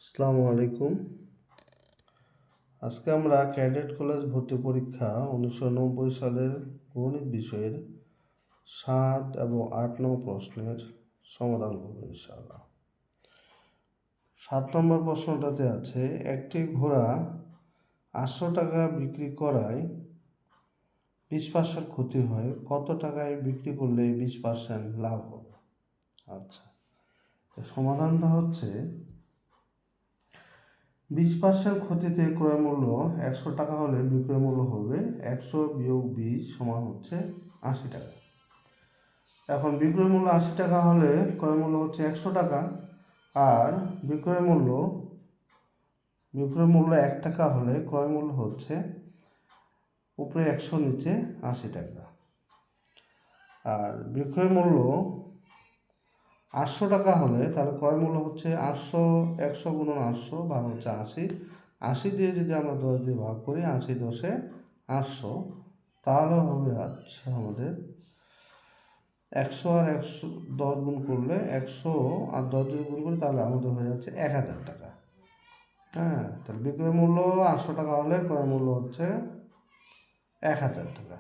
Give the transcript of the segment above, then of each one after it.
আসসালামু আলাইকুম। আজকে আমরা ক্যাডেট কলেজ ভর্তি পরীক্ষা 1990 সালের গণিত বিষয়ের 7 এবং 8 নং প্রশ্নের সমাধান করব ইনশাআল্লাহ। 7 নম্বর প্রশ্নটাতে আছে, একটি ঘোড়া 800 টাকা বিক্রি করায় 20% ক্ষতি হয়, কত টাকায় বিক্রি করলে 20% লাভ হবে? আচ্ছা, সমাধানটা হচ্ছে 20% ক্ষতিতে ক্রয় মূল্য 100 টাকা হলে বিক্রয় মূল্য হবে 100 বিয়োগ 20 সমান হচ্ছে 80 টাকা। এখন বিক্রয় মূল্য 80 টাকা হলে ক্রয় মূল্য হচ্ছে 100 টাকা, আর বিক্রয় মূল্য 1 টাকা হলে ক্রয় মূল্য হচ্ছে উপরে 100 নিচে 80 টাকা। আর বিক্রয় মূল্য 800 টাকা হলে তাহলে ক্রয় মূল্য হচ্ছে 800, 100 গুণন 800 ভাগ হচ্ছে 80। 80 দিয়ে যদি আমরা 10 দিয়ে ভাগ করি, 80 10 800, তাহলে হবে আচ্ছা আমাদের 100 আর 100 10 গুণ করলে 100 আর 10 যদি গুণ করি তাহলে আমাদের হয়ে যাচ্ছে 1000 টাকা। হ্যাঁ, তাহলে বিক্রয় মূল্য 800 টাকা হলে ক্রয় মূল্য হচ্ছে 1000 টাকা।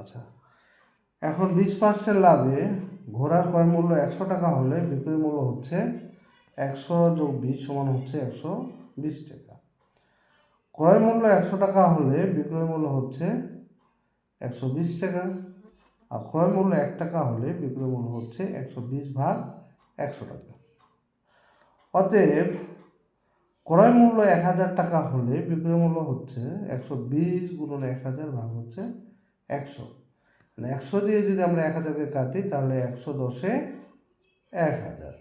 আচ্ছা, এখন 20% লাভে ঘোড়ার ক্রয় মূল্য 100 টাকা হলে বিক্রয় মূল্য হচ্ছে 100 যোগ 20 সমান হচ্ছে 120 টাকা। ক্রয় মূল্য 100 টাকা হলে বিক্রয় মূল্য হচ্ছে 120 টাকা, আর ক্রয় মূল্য 1 টাকা হলে বিক্রয় মূল্য হচ্ছে 120 ভাগ 100 টাকা। অতএব ক্রয় মূল্য 1000 টাকা হলে বিক্রয় মূল্য হচ্ছে 120 গুণন 1000 ভাগ হচ্ছে 100। 100 দিয়ে যদি আমরা 1000কে কাটি তাহলে 100 10 1000,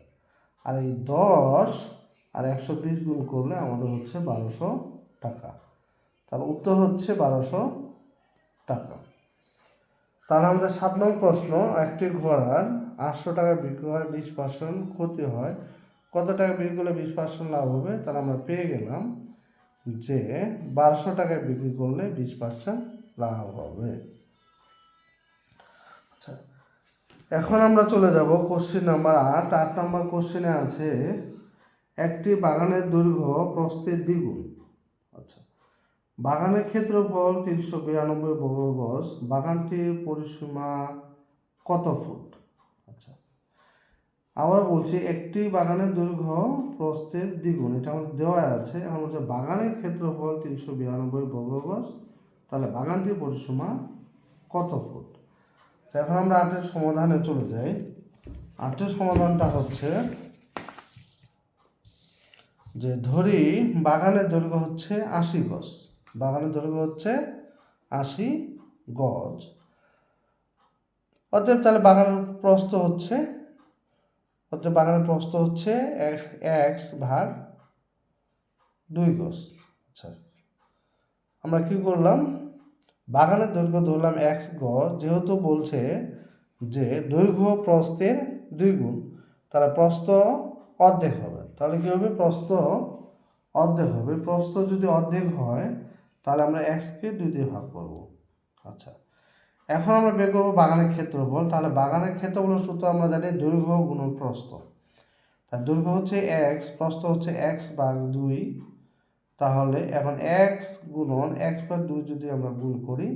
আর এই 10 আর 120 গুণ করলে আমাদের হচ্ছে 1200 টাকা। তার উত্তর হচ্ছে 1200 টাকা। তাহলে আমাদের 7 নং প্রশ্ন, একটি ঘোড়ার 800 টাকা বিক্রি হয়, 20% ক্ষতি হয়, কত টাকা বিক্রি করলে 20% লাভ হবে? তাহলে আমরা পেয়ে গেলাম যে 1200 টাকায় বিক্রি করলে 20% লাভ হবে। আচ্ছা, এখন আমরা চলে যাব কোশ্চেন নাম্বার 8। 8 নম্বর কোশ্চেনে আছে, একটি বাগানের দৈর্ঘ্য প্রস্থের দ্বিগুণ। আচ্ছা, বাগানের ক্ষেত্রফল 392 বর্গ গজ, বাগানটির পরিসীমা কত ফুট? আচ্ছা, আবার বলছি, একটি বাগানের দৈর্ঘ্য প্রস্থের দ্বিগুণ, এটা আমাদের দেওয়া আছে। এখন হচ্ছে বাগানের ক্ষেত্রফল 392 বর্গ গজ, তাহলে বাগানটির পরিসীমা কত ফুট? এখন আমরা 8-এর সমাধানে চলে যাই। 8-এর সমাধানটা হচ্ছে যে, ধরি বাগানের দৈর্ঘ্য হচ্ছে 80 গজ, বাগানের দৈর্ঘ্য হচ্ছে 80 গজ। অতএব তাহলে বাগানের প্রস্থ হচ্ছে x ভাগ 2 গজ। আচ্ছা, আমরা কি করলাম, বাগানের দৈর্ঘ্য ধরলাম x গজ, যেহেতু বলছে যে দৈর্ঘ্য প্রস্থের 2 গুণ, তাহলে প্রস্থ অর্ধেক হবে। তাহলে কি হবে, প্রস্থ অর্ধেক হবে। প্রস্থ যদি অর্ধেক হয় তাহলে আমরা x-কে 2 দিয়ে ভাগ করব। আচ্ছা, এখন আমরা বের করবো বাগানের ক্ষেত্রফল। তাহলে বাগানের ক্ষেত্রফলের সূত্র আমরা জানি দৈর্ঘ্য গুণন প্রস্থ। তার দৈর্ঘ্য হচ্ছে x, প্রস্থ হচ্ছে x ভাগ 2। তাহলে এখন x গুণন x ভাগ 2 যদি আমরা গুণ করি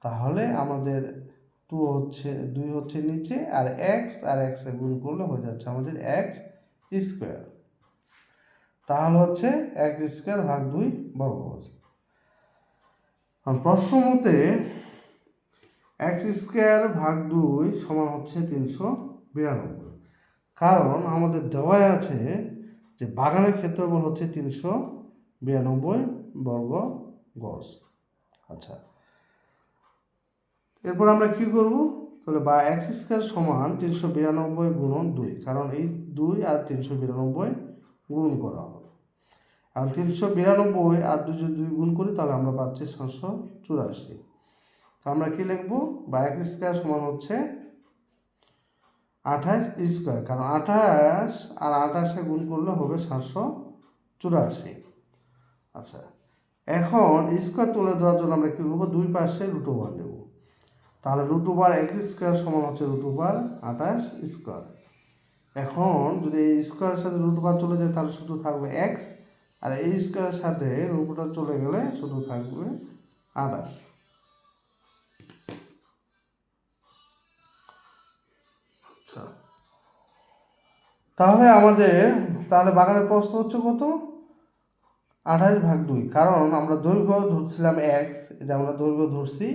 তাহলে আমাদের 2 হচ্ছে নিচে, আর x আর x এ গুণ করলে হয়ে যাচ্ছে আমাদের x স্কোয়ার। তাহলে হচ্ছে x স্কোয়ার ভাগ 2 বর্গগজ। প্রশ্ন মতে x স্কোয়ার ভাগ 2 সমান হচ্ছে 392, কারণ আমাদের দেওয়া আছে যে বাগানের ক্ষেত্রফল হচ্ছে 392 বর্গ গজ। আচ্ছা, এরপর আমরা কি করব, তাহলে বা x স্কোয়ার সমান 392 গুণন 2, কারণ এই 2 আর 392 গুণ করা হবে। আর 392 আর 2 যদি 2 গুণ করি তাহলে আমরা পাচ্ছি 784। আমরা কি লিখবো, বা x স্কোয়ার সমান হচ্ছে 28 স্কোয়ার, কারণ 28 আর 28-এ গুণ করলে হবে 784। আচ্ছা, এখন স্কোয়ার তুলে দেওয়ার জন্য আমরা কি করবো, 2 পাশে রুট ওভার নেব। তাহলে রুট ওভার x স্কোয়ার সমান হচ্ছে রুট ওভার 28 স্কোয়ার। এখন যদি এই স্কোয়ারের সাথে রুট ওভার চলে যায় তাহলে শুধু থাকবে x, আর এই স্কোয়ারের সাথে রুটটা চলে গেলে শুধু থাকবে 28। আচ্ছা, তাহলে বাগানের প্রস্থ হচ্ছে কত? 28/2। কারণ আমরা দৈর্ঘ্য ধরছিলাম এক্স, যে আমরা দৈর্ঘ্য ধরছি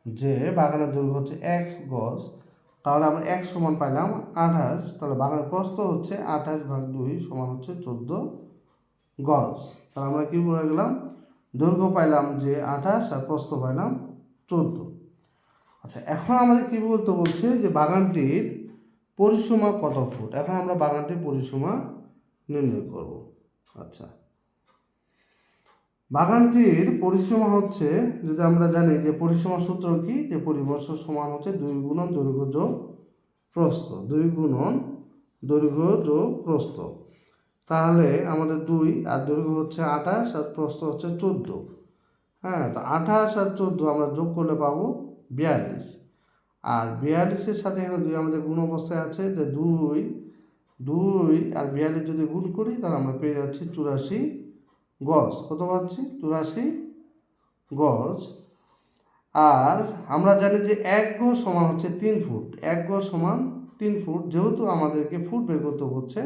যে বাগানের দৈর্ঘ্য হচ্ছে এক্স গজ, তাহলে আমরা এক্স সমান পাইলাম 28। তাহলে বাগানের প্রস্থ হচ্ছে 28/2 সমান হচ্ছে 14 গজ। তাহলে আমরা কি বলে গেলাম? দৈর্ঘ্য পাইলাম যে 28 আর প্রস্থ পাইলাম 14। আচ্ছা, এখন আমাদের কি বলতে বলছে যে বাগানটির পরিসীমা কত ফুট। এখন আমরা বাগানটির পরিসীমা নির্ণয় করব। আচ্ছা, বাগানটির পরিসীমা হচ্ছে, যদি আমরা জানি যে পরিসীমা সূত্র কি, যে পরিবর্ষ সমান হচ্ছে 2 গুণন দৈর্ঘ্য যোগ প্রস্থ, 2 গুণন দৈর্ঘ্য যোগ প্রস্থ। তাহলে আমাদের 2 আর দৈর্ঘ্য হচ্ছে 28 আর প্রস্থ হচ্ছে 14। হ্যাঁ, তো 28 আর 14 আমরা যোগ করলে পাবো 42। আর 42-এর সাথে এখানে 2 আমাদের গুণ অবস্থায় আছে, যে 2 আর 42 যদি গুণ করি তাহলে আমরা পেয়ে যাচ্ছি 84 গজ। কত পাচ্ছি? 84 গজ। আর আমরা জানি যে 1 গজ সমান হচ্ছে 3 ফুট। 1 গজ সমান 3 ফুট। যেহেতু আমাদেরকে ফুট বের করতে হচ্ছে,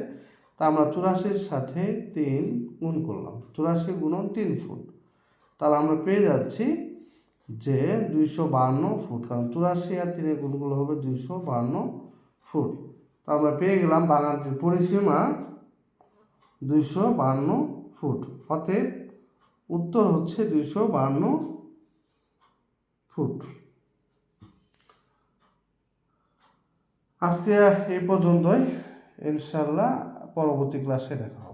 তা আমরা 84-এর সাথে 3 গুণ করলাম, 84 গুণন 3 ফুট। তাহলে আমরা পেয়ে যাচ্ছি যে 252 ফুট, কারণ 84 আর 3-এর গুণগুলো হবে 252 ফুট। তা আমরা পেয়ে গেলাম বাগানটির পরিসীমা 252 ফুট। অতএব উত্তর হচ্ছে 252 ফুট। আজকে এই পর্যন্তই, ইনশাল্লাহ পরবর্তী ক্লাসে দেখা হবে।